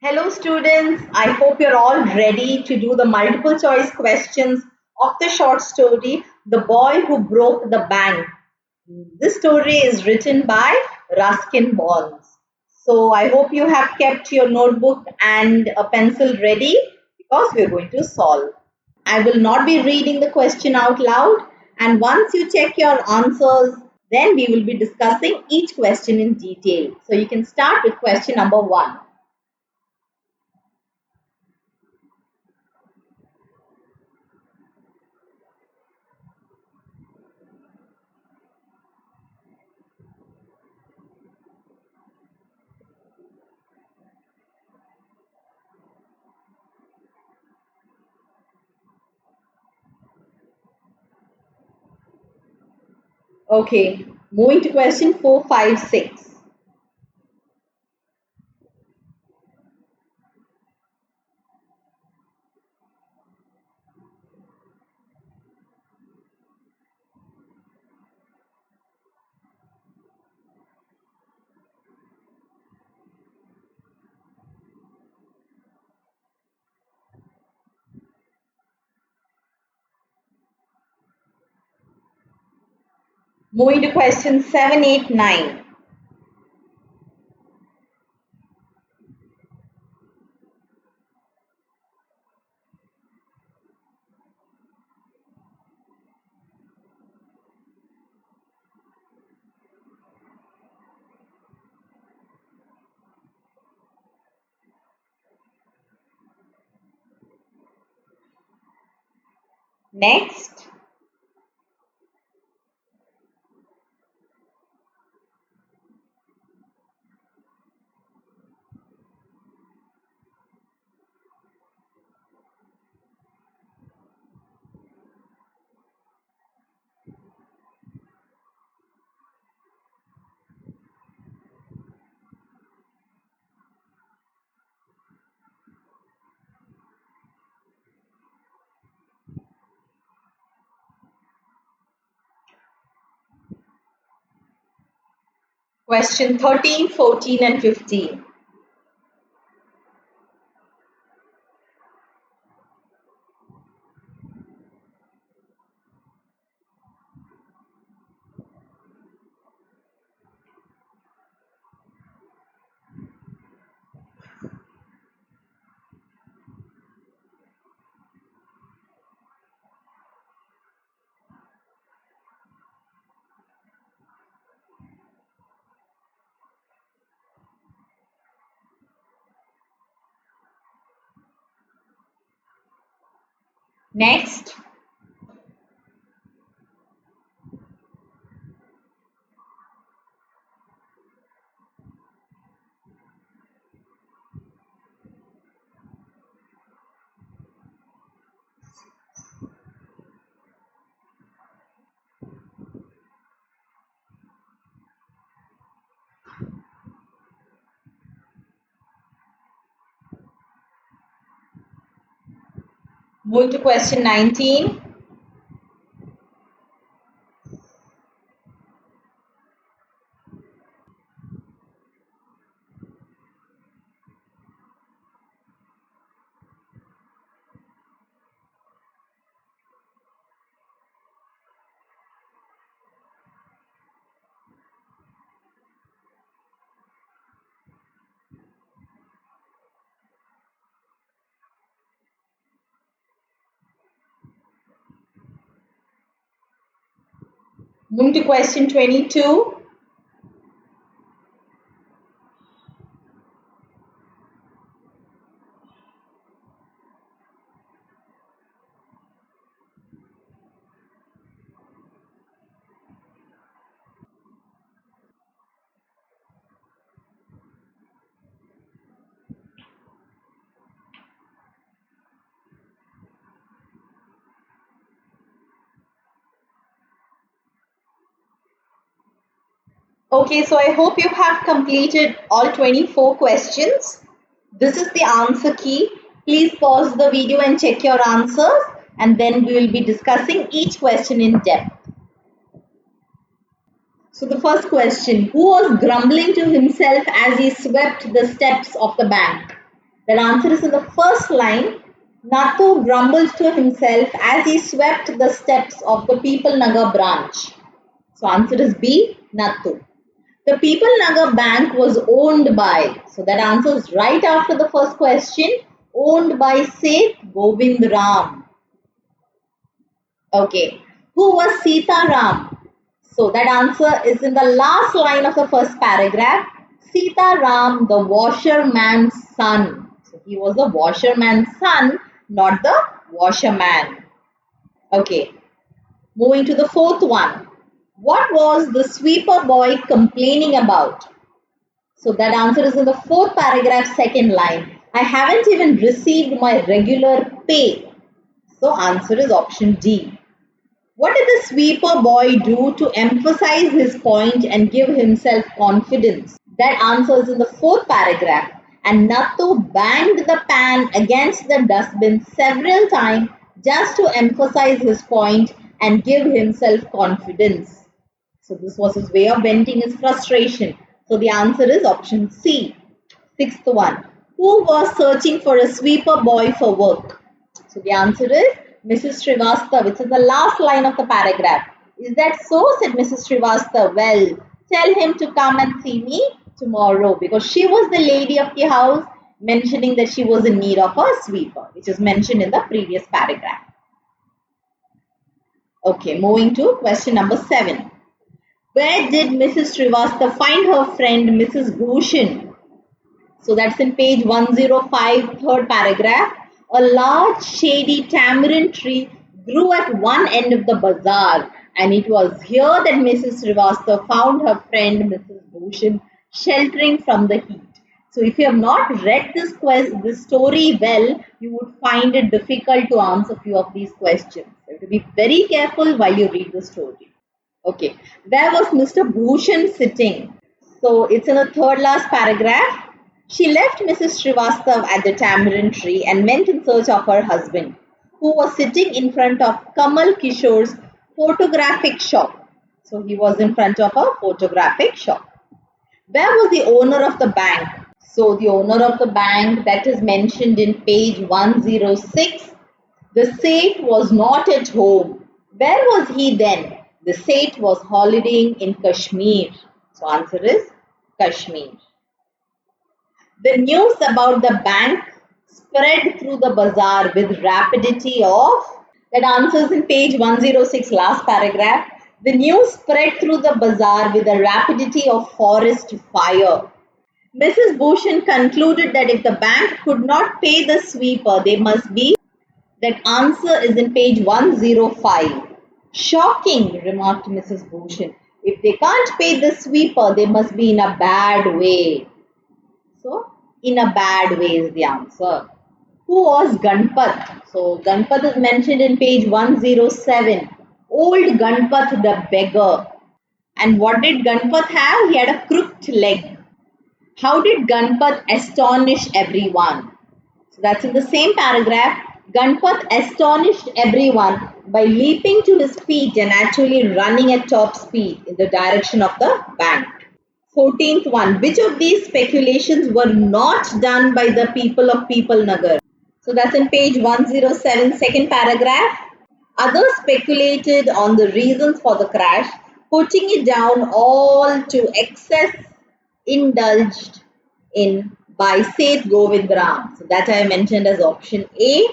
Hello students, I hope you're all ready to do the multiple choice questions of the short story, The Boy Who Broke the Bank. This story is written by Ruskin Bond. So I hope you have kept your notebook and a pencil ready because we're going to solve. I will not be reading the question out loud, and once you check your answers, then we will be discussing each question in detail. So you can start with question number 1. Okay, moving to question 4, 5, 6. Moving to question 7, 8, 9. Next. Question 13, 14, and 15. Next. Moving to question 19. Moving to question 22. Okay, so I hope you have completed all 24 questions. This is the answer key. Please pause the video and check your answers, and then we will be discussing each question in depth. So the first question, who was grumbling to himself as he swept the steps of the bank? That answer is in the first line. Nathu grumbled to himself as he swept the steps of the People Nagar branch. So answer is B, Nathu. The People Nagar Bank was owned by, so that answer is right after the first question, owned by Seth Govind Ram. Okay, who was Sita Ram? So that answer is in the last line of the first paragraph. Sita Ram, the washerman's son. So he was the washerman's son, not the washerman. Okay, moving to the fourth one. What was the sweeper boy complaining about? So that answer is in the fourth paragraph, second line. I haven't even received my regular pay. So answer is option D. What did the sweeper boy do to emphasize his point and give himself confidence? That answer is in the fourth paragraph. And Nathu banged the pan against the dustbin several times just to emphasize his point and give himself confidence. So this was his way of venting his frustration. So the answer is option C. Sixth one. Who was searching for a sweeper boy for work? So the answer is Mrs. Srivastava. It's in the last line of the paragraph. Is that so? Said Mrs. Srivastava. Well, tell him to come and see me tomorrow, because she was the lady of the house, mentioning that she was in need of a sweeper, which is mentioned in the previous paragraph. Okay, moving to question number 7. Where did Mrs. Srivastava find her friend Mrs. Bhushan? So that's in page 105, third paragraph. A large shady tamarind tree grew at one end of the bazaar, and it was here that Mrs. Srivastava found her friend Mrs. Bhushan sheltering from the heat. So if you have not read this story well, you would find it difficult to answer a few of these questions. You have to be very careful while you read the story. Okay, where was Mr. Bhushan sitting? So it's in the third last paragraph. She left Mrs. Srivastava at the tamarind tree and went in search of her husband, who was sitting in front of Kamal Kishore's photographic shop. So he was in front of a photographic shop. Where was the owner of the bank? So the owner of the bank, that is mentioned in page 106. The Seth was not at home. Where was he then? The Seth was holidaying in Kashmir. So answer is Kashmir. The news about the bank spread through the bazaar with rapidity of, that answers in page 106, last paragraph. The news spread through the bazaar with the rapidity of forest fire. Mrs. Bhushan concluded that if the bank could not pay the sweeper, they must be. That answer is in page 105. Shocking, remarked Mrs. Bhushan. If they can't pay the sweeper, they must be in a bad way. So, in a bad way is the answer. Who was Ganpat? So, Ganpat is mentioned in page 107. Old Ganpat the beggar. And what did Ganpat have? He had a crooked leg. How did Ganpat astonish everyone? So, that's in the same paragraph. Ganpat astonished everyone by leaping to his feet and actually running at top speed in the direction of the bank. 14th one. Which of these speculations were not done by the people of People Nagar? So that's in page 107, second paragraph. Others speculated on the reasons for the crash, putting it down all to excess indulged in by Seth Govind Ram. So that I mentioned as option A.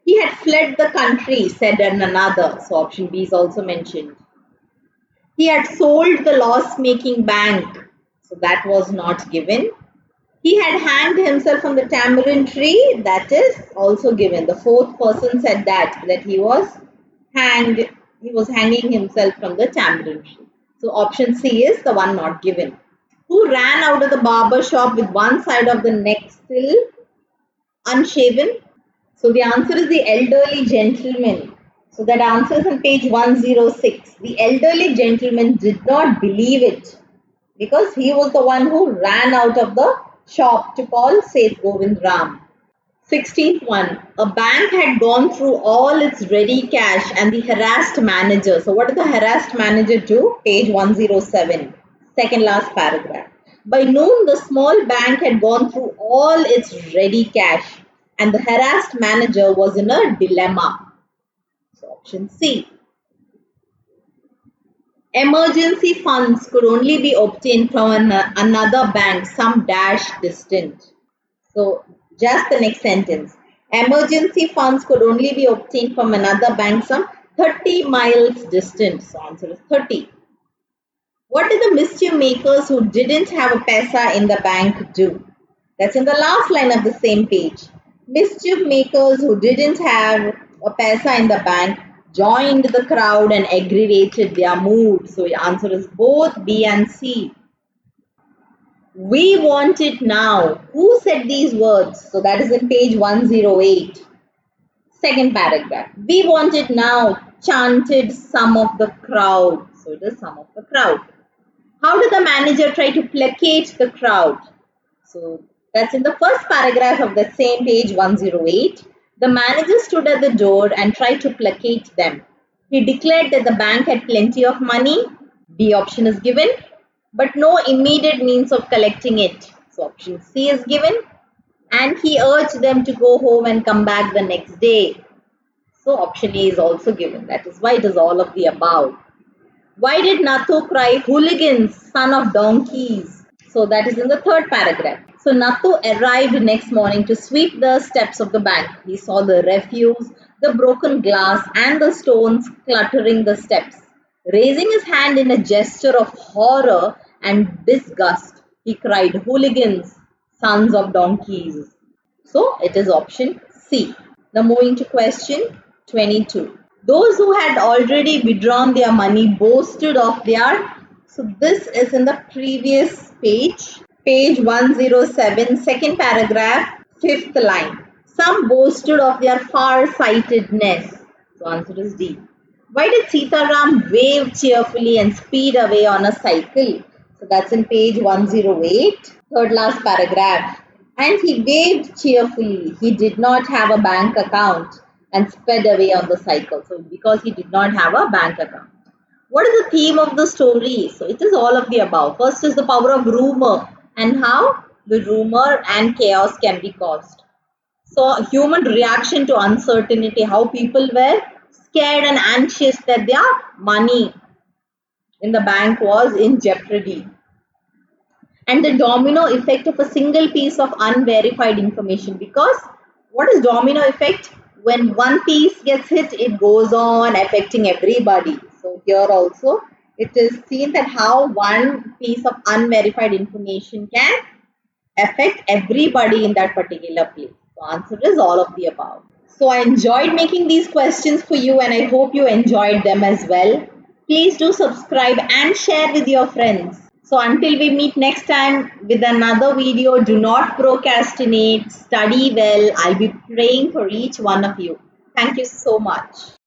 He had fled the country, said another. So option B is also mentioned. He had sold the loss-making bank. So that was not given. He had hanged himself from the tamarind tree. That is also given. The fourth person said that he was hanged. He was hanging himself from the tamarind tree. So option C is the one not given. Who ran out of the barber shop with one side of the neck still unshaven? So the answer is the elderly gentleman. So that answer is on page 106. The elderly gentleman did not believe it because he was the one who ran out of the shop to call Seth Govind Ram. 16th one. A bank had gone through all its ready cash and the harassed manager. So what did the harassed manager do? Page 107. Second last paragraph. By noon, the small bank had gone through all its ready cash, and the harassed manager was in a dilemma. So, option C. Emergency funds could only be obtained from another bank some dash distant. So, just the next sentence. Emergency funds could only be obtained from another bank some 30 miles distant. So, answer is 30. What did the mischief makers who didn't have a paisa in the bank do? That's in the last line of the same page. Mischief makers who didn't have a paisa in the bank joined the crowd and aggravated their mood. So, the answer is both B and C. We want it now. Who said these words? So, that is in page 108. Second paragraph. We want it now, chanted some of the crowd. So, it is some of the crowd. How did the manager try to placate the crowd? So that's in the first paragraph of the same page 108. The manager stood at the door and tried to placate them. He declared that the bank had plenty of money. B option is given, but no immediate means of collecting it. So option C is given. And he urged them to go home and come back the next day. So option A is also given. That is why it is all of the above. Why did Nathu cry, hooligans, son of donkeys? So that is in the third paragraph. So Nathu arrived next morning to sweep the steps of the bank. He saw the refuse, the broken glass and the stones cluttering the steps. Raising his hand in a gesture of horror and disgust, he cried, hooligans, sons of donkeys. So it is option C. Now moving to question 22. Those who had already withdrawn their money boasted of their, so this is in the previous page, page 107, second paragraph, fifth line. Some boasted of their far-sightedness. So answer is D. Why did Sitaram wave cheerfully and speed away on a cycle? So that's in page 108, third last paragraph. And he waved cheerfully. He did not have a bank account and sped away on the cycle. So because he did not have a bank account. What is the theme of the story? So it is all of the above. First is the power of rumor and how the rumor and chaos can be caused. So human reaction to uncertainty, how people were scared and anxious that their money in the bank was in jeopardy. And the domino effect of a single piece of unverified information, because what is domino effect? When one piece gets hit, it goes on affecting everybody. So here also it is seen that how one piece of unverified information can affect everybody in that particular place. So answer is all of the above. So I enjoyed making these questions for you and I hope you enjoyed them as well. Please do subscribe and share with your friends. So until we meet next time with another video, do not procrastinate, study well. I'll be praying for each one of you. Thank you so much.